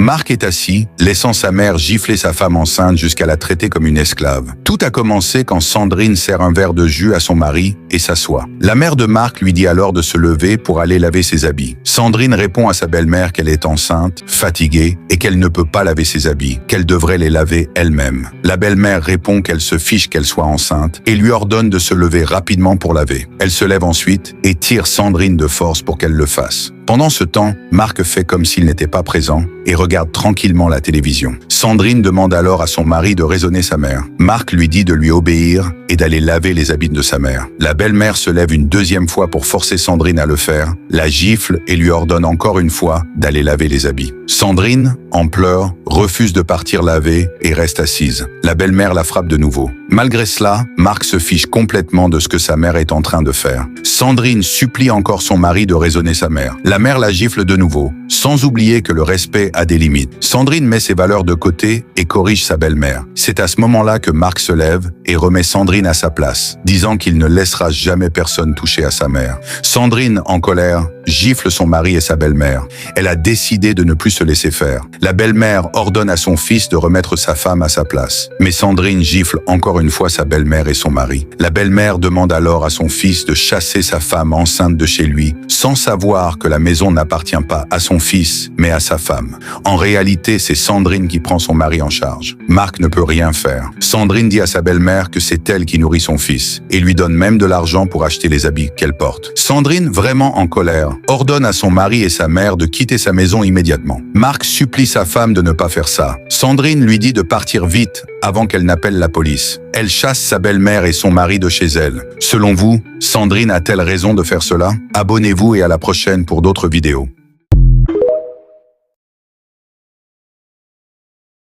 Marc est assis, laissant sa mère gifler sa femme enceinte jusqu'à la traiter comme une esclave. Tout a commencé quand Sandrine sert un verre de jus à son mari et s'assoit. La mère de Marc lui dit alors de se lever pour aller laver ses habits. Sandrine répond à sa belle-mère qu'elle est enceinte, fatiguée et qu'elle ne peut pas laver ses habits, qu'elle devrait les laver elle-même. La belle-mère répond qu'elle se fiche qu'elle soit enceinte et lui ordonne de se lever rapidement pour laver. Elle se lève ensuite et tire Sandrine de force pour qu'elle le fasse. Pendant ce temps, Marc fait comme s'il n'était pas présent et regarde tranquillement la télévision. Sandrine demande alors à son mari de raisonner sa mère. Marc lui dit de lui obéir et d'aller laver les habits de sa mère. La belle-mère se lève une deuxième fois pour forcer Sandrine à le faire, la gifle et lui ordonne encore une fois d'aller laver les habits. Sandrine, en pleurs, refuse de partir laver et reste assise. La belle-mère la frappe de nouveau. Malgré cela, Marc se fiche complètement de ce que sa mère est en train de faire. Sandrine supplie encore son mari de raisonner sa mère. La mère la gifle de nouveau, sans oublier que le respect a des limites. Sandrine met ses valeurs de côté et corrige sa belle-mère. C'est à ce moment-là que Marc se lève et remet Sandrine à sa place, disant qu'il ne laissera jamais personne toucher à sa mère. Sandrine, en colère, gifle son mari et sa belle-mère. Elle a décidé de ne plus se laisser faire. La belle-mère ordonne à son fils de remettre sa femme à sa place. Mais Sandrine gifle encore une fois sa belle-mère et son mari. La belle-mère demande alors à son fils de chasser sa femme enceinte de chez lui, sans savoir que la maison n'appartient pas à son fils, mais à sa femme. En réalité, c'est Sandrine qui prend son mari en charge. Marc ne peut rien faire. Sandrine dit à sa belle-mère que c'est elle qui nourrit son fils et lui donne même de l'argent pour acheter les habits qu'elle porte. Sandrine, vraiment en colère, ordonne à son mari et sa mère de quitter sa maison immédiatement. Marc supplie sa femme de ne pas faire ça. Sandrine lui dit de partir vite avant qu'elle n'appelle la police. Elle chasse sa belle-mère et son mari de chez elle. Selon vous, Sandrine a-t-elle raison de faire cela? Abonnez-vous et à la prochaine pour d'autres vidéos.